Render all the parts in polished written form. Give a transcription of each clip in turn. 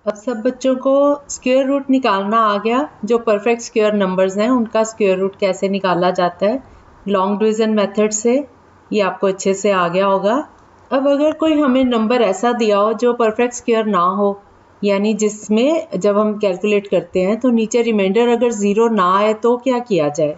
अब सब बच्चों को स्क्वायर रूट निकालना आ गया। जो परफेक्ट स्क्वायर नंबर्स हैं उनका स्क्वायर रूट कैसे निकाला जाता है लॉन्ग डिवीजन मेथड से, ये आपको अच्छे से आ गया होगा। अब अगर कोई हमें नंबर ऐसा दिया हो जो परफेक्ट स्क्वायर ना हो, यानी जिसमें जब हम कैलकुलेट करते हैं तो नीचे रिमाइंडर अगर ज़ीरो ना आए तो क्या किया जाए।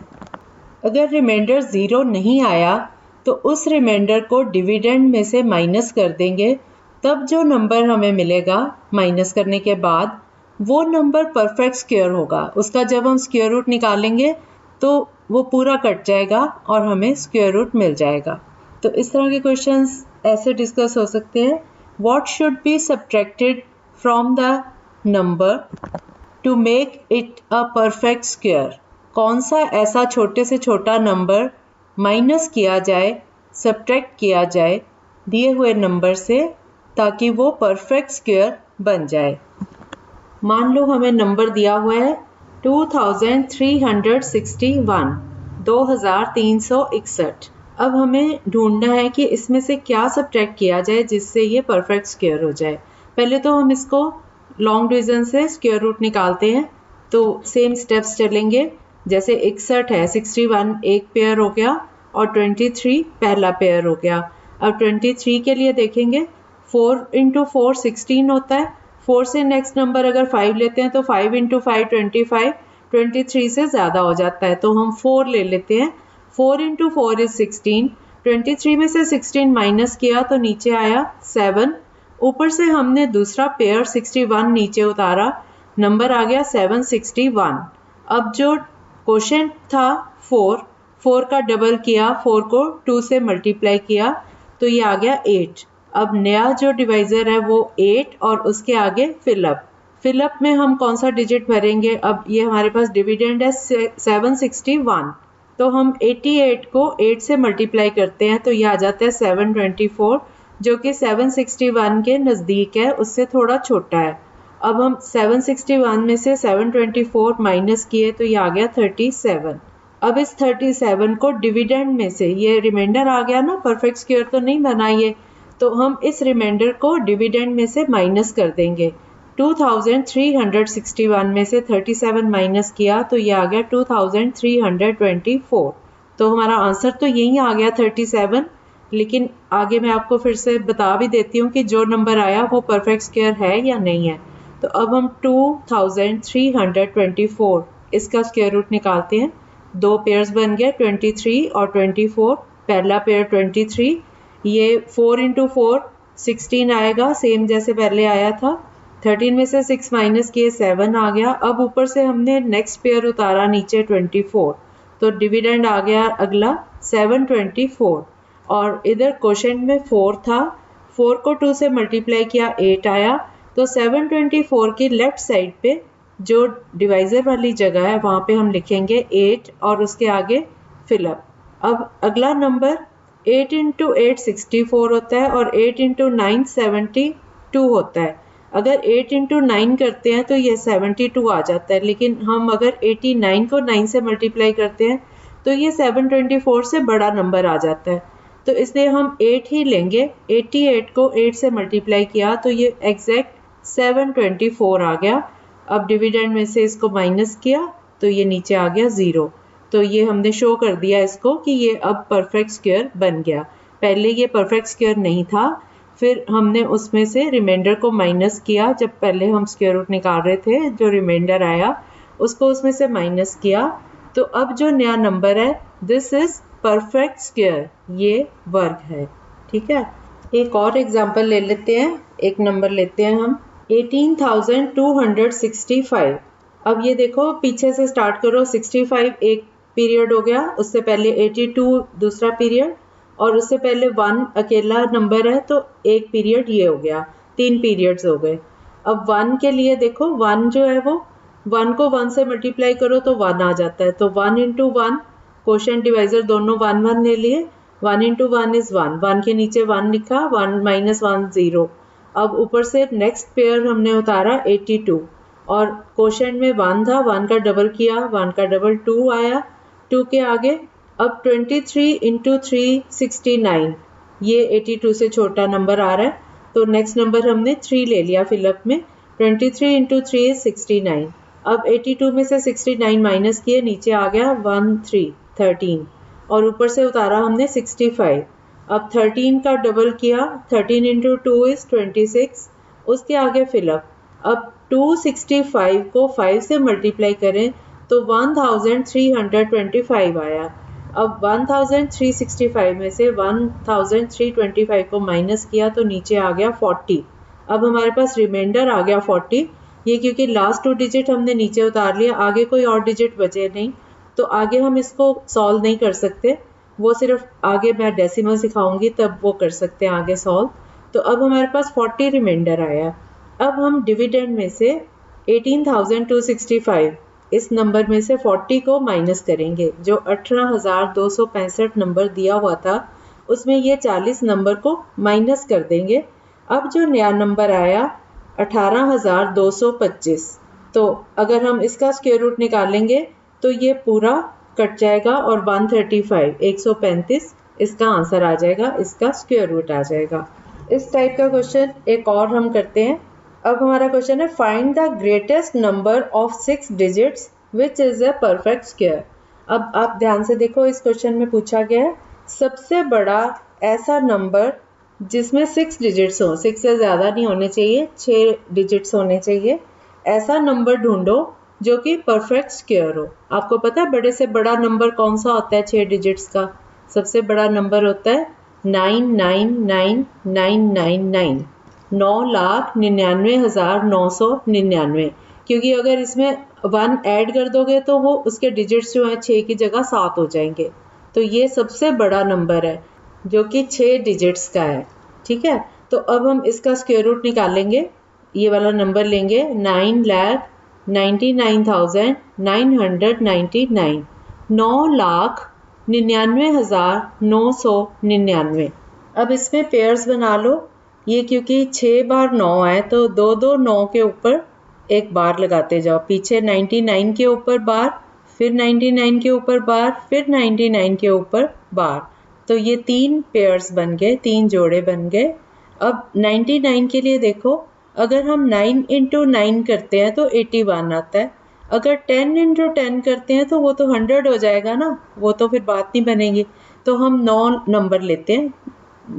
अगर रिमाइंडर ज़ीरो नहीं आया तो उस रिमाइंडर को डिविडेंड में से माइनस कर देंगे, तब जो नंबर हमें मिलेगा माइनस करने के बाद वो नंबर परफेक्ट स्क्वायर होगा। उसका जब हम स्क्वायर रूट निकालेंगे तो वो पूरा कट जाएगा और हमें स्क्वायर रूट मिल जाएगा। तो इस तरह के क्वेश्चंस ऐसे डिस्कस हो सकते हैं। What should be subtracted from the number two make it a perfect square. कौन सा ऐसा छोटे से छोटा नंबर माइनस किया जाए, सब्ट्रैक्ट किया जाए दिए हुए नंबर से, ताकि वो परफेक्ट स्क्वायर बन जाए। मान लो हमें नंबर दिया हुआ है 2361, 2361। अब हमें ढूंढना है कि इसमें से क्या सब्ट्रैक्ट किया जाए जिससे ये परफेक्ट स्क्वायर हो जाए। पहले तो हम इसको लॉन्ग डिवीजन से स्क्वायर रूट निकालते हैं, तो सेम स्टेप्स चलेंगे। जैसे 61 है, 61 एक पेयर हो गया और 23 पहला पेयर हो गया। अब 23 के लिए देखेंगे 4 × 4 16 होता है। 4 से नेक्स्ट नंबर अगर 5 लेते हैं तो 5 × 5 25, 23 से ज़्यादा हो जाता है तो हम 4 ले लेते हैं। 4 × 4 इज 16। 23 में से 16 माइनस किया तो नीचे आया 7। ऊपर से हमने दूसरा पेयर 61 नीचे उतारा, नंबर आ गया 761। अब जो क्वोशिएंट था 4 का डबल किया, 4 को 2 से मल्टीप्लाई किया तो ये आ गया 8। अब नया जो डिवाइज़र है वो 8 और उसके आगे फिलअप में हम कौन सा डिजिट भरेंगे। अब ये हमारे पास डिविडेंड है 761, तो हम 88 को 8 से मल्टीप्लाई करते हैं तो ये आ जाता है 724, जो कि 761 के नज़दीक है, उससे थोड़ा छोटा है। अब हम 761 में से 724 माइनस किए तो ये आ गया 37। अब इस 37 को डिविडेंड में से, ये रिमाइंडर आ गया ना, परफेक्ट स्क्वायर तो नहीं बना ये, तो हम इस रिमाइंडर को डिविडेंड में से माइनस कर देंगे। 2361 में से 37 माइनस किया तो ये आ गया 2324। तो हमारा आंसर तो यही आ गया 37, लेकिन आगे मैं आपको फिर से बता भी देती हूँ कि जो नंबर आया वो परफेक्ट स्क्वायर है या नहीं है। तो अब हम 2324 इसका स्क्वायर रूट निकालते हैं। दो पेयर्स बन गए 23 और 24। पहला पेयर 23, ये 4 × 4 16 आएगा, सेम जैसे पहले आया था। 13 में से 6 माइनस किए 7 आ गया। अब ऊपर से हमने नेक्स्ट पेयर उतारा नीचे 24, तो डिविडेंड आ गया अगला 724। और इधर क्वोशिएंट में 4 था, 4 को 2 से मल्टीप्लाई किया 8 आया। तो 724 की लेफ्ट साइड पे जो डिवाइज़र वाली जगह है वहाँ पे हम लिखेंगे 8 और उसके आगे फिलअप। अब अगला नंबर 8 × 8 64 होता है और 8 × 9 72 होता है। अगर 8 × 9 करते हैं तो ये 72 आ जाता है, लेकिन हम अगर 89 को 9 से मल्टीप्लाई करते हैं तो ये 724 से बड़ा नंबर आ जाता है। तो इसलिए हम 8 ही लेंगे। 88 को 8 से मल्टीप्लाई किया तो ये एग्जैक्ट 724 आ गया। अब डिविडेंड में से इसको माइनस किया तो ये नीचे आ गया 0। तो ये हमने शो कर दिया इसको कि ये अब परफेक्ट स्क्वायर बन गया। पहले ये परफेक्ट स्क्वायर नहीं था, फिर हमने उसमें से रिमाइंडर को माइनस किया। जब पहले हम स्क्वायर रूट निकाल रहे थे, जो रिमाइंडर आया उसको उसमें से माइनस किया, तो अब जो नया नंबर है दिस इज परफेक्ट स्क्वायर, ये वर्ग है। ठीक है, एक और एग्जांपल ले लेते हैं। एक नंबर लेते हैं हम 18,265। अब ये देखो, पीछे से स्टार्ट करो। 65 एक पीरियड हो गया, उससे पहले 82 दूसरा पीरियड, और उससे पहले 1 अकेला नंबर है तो एक पीरियड ये हो गया, 3 पीरियड्स हो गए। अब 1 के लिए देखो, 1 जो है वो 1 को 1 से मल्टीप्लाई करो तो 1 आ जाता है। तो 1 × 1, क्वोशिएंट डिवाइजर दोनों 1 1 ले लिए। 1 × 1 इज 1, 1 के नीचे 1 लिखा, 1 - 1 0। अब ऊपर से नेक्स्ट पेयर हमने उतारा 82, और क्वोशिएंट में 1 था, 1 का डबल किया, 1 का डबल 2 आया। 2 के आगे अब 23 × 3 69, ये 82 से छोटा नंबर आ रहा है, तो नेक्स्ट नंबर हमने 3 ले लिया फिलअप में। 23 इंटू 3 इज 69। अब 82 में से 69 माइनस किए, नीचे आ गया 13 और ऊपर से उतारा हमने 65। अब 13 का डबल किया, 13 इंटू 2 इज 26, उसके आगे फिलअप। अब 265 को 5 से मल्टीप्लाई करें तो 1325 आया। अब 1365 में से 1325 को माइनस किया तो नीचे आ गया 40। अब हमारे पास रिमाइंडर आ गया 40। ये क्योंकि लास्ट 2 डिजिट हमने नीचे उतार लिया, आगे कोई और डिजिट बचे नहीं, तो आगे हम इसको सॉल्व नहीं कर सकते। वो सिर्फ आगे मैं डेसिमल सिखाऊंगी तब वो कर सकते हैं आगे सॉल्व। तो अब हमारे पास 40 रिमाइंडर आया। अब हम डिविडेंड में से 18,265 इस नंबर में से 40 को माइनस करेंगे। जो 18,265 नंबर दिया हुआ था उसमें ये 40 नंबर को माइनस कर देंगे। अब जो नया नंबर आया 18,225, तो अगर हम इसका स्क्वायर रूट निकालेंगे तो ये पूरा कट जाएगा और 135 इसका आंसर आ जाएगा, इसका स्क्वायर रूट आ जाएगा। इस टाइप का क्वेश्चन एक और हम करते हैं। अब हमारा क्वेश्चन है find the greatest number of 6 digits which is a perfect square. अब आप ध्यान से देखो, इस क्वेश्चन में पूछा गया है सबसे बड़ा ऐसा नंबर जिसमें 6 डिजिट्स हो, 6 से ज़्यादा नहीं होने चाहिए, 6 डिजिट्स होने चाहिए। ऐसा नंबर ढूंढो जो कि परफेक्ट स्क्वायर हो। आपको पता है बड़े से बड़ा नंबर कौन सा होता है 6 डिजिट्स का? सबसे बड़ा नंबर होता है 9,99,999, 9,99,999, क्योंकि अगर इसमें 1 ऐड कर दोगे तो वो उसके डिजिट्स जो है 6 की जगह 7 हो जाएंगे। तो ये सबसे बड़ा नंबर है जो कि 6 डिजिट्स का है। ठीक है, तो अब हम इसका स्क्वायर रूट निकालेंगे। ये वाला नंबर लेंगे 9,99,999, 9,99,999। अब इसमें पेयर्स बना लो। ये क्योंकि 6 बार 9 है तो 2 9 के ऊपर एक बार लगाते जाओ, पीछे 99 के ऊपर बार, फिर 99 के ऊपर बार, फिर 99 के ऊपर बार। तो ये 3 पेयर्स बन गए, 3 जोड़े बन गए। अब 99 के लिए देखो, अगर हम 9 इंटू 9 करते हैं तो 81 आता है। अगर 10 इंटू 10 करते हैं तो वो तो 100 हो जाएगा ना, वो तो फिर बात नहीं बनेगी। तो हम 9 नंबर लेते हैं।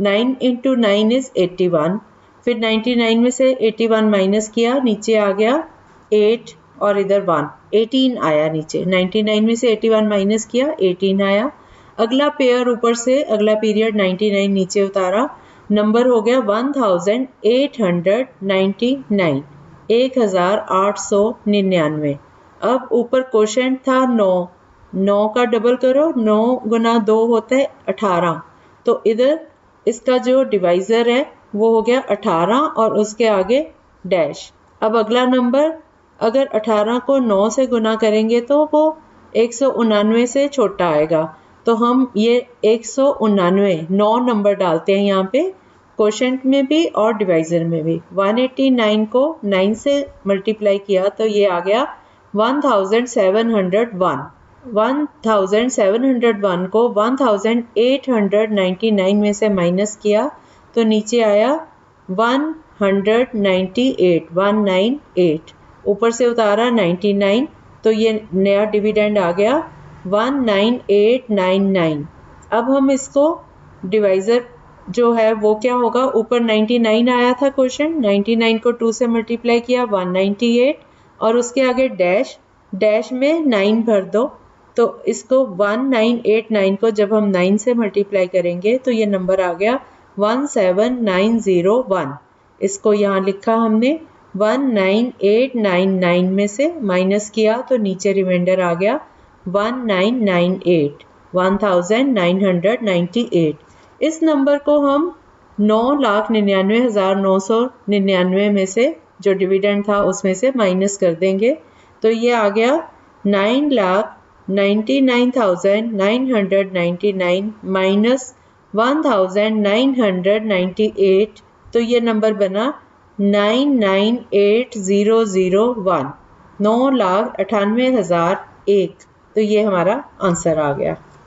9 इंटू 9 इज 81। फिर 99 में से 81 माइनस किया, नीचे आ गया 8 और इधर 1, 18 आया नीचे। 99 में से 81 माइनस किया, 18 आया। अगला पेयर ऊपर से, अगला पीरियड 99 नीचे उतारा, नंबर हो गया 1899, 1899। अब ऊपर क्वोशेंट था 9, 9 का डबल करो, 9 गुना 2 होता है 18। तो इधर इसका जो डिवाइज़र है वो हो गया 18 और उसके आगे डैश। अब अगला नंबर, अगर 18 को 9 से गुना करेंगे तो वो 199 से छोटा आएगा। तो हम ये 199 9 नंबर डालते हैं यहाँ पे, क्वोशेंट में भी और डिवाइज़र में भी। 189 को 9 से मल्टीप्लाई किया तो ये आ गया 1701। 1701 को 1899 में से माइनस किया तो नीचे आया 198। ऊपर से उतारा 99, तो ये नया डिविडेंड आ गया 19899। अब हम इसको डिवाइज़र जो है वो क्या होगा, ऊपर 99 आया था क्वेश्चन, 99 को 2 से मल्टीप्लाई किया 198 और उसके आगे डैश, डैश में 9 भर दो। तो इसको 1989 को जब हम 9 से मल्टीप्लाई करेंगे तो ये नंबर आ गया 17901। इसको यहाँ लिखा हमने 19899 में से माइनस किया तो नीचे रिमाइंडर आ गया 1998, 1998। इस नंबर को हम 9,99,999 में से जो डिविडेंड था उसमें से माइनस कर देंगे। तो ये आ गया 9,99,999 माइनस 1,998। तो ये नंबर बना 998,001, 9,98,001। तो ये हमारा आंसर आ गया।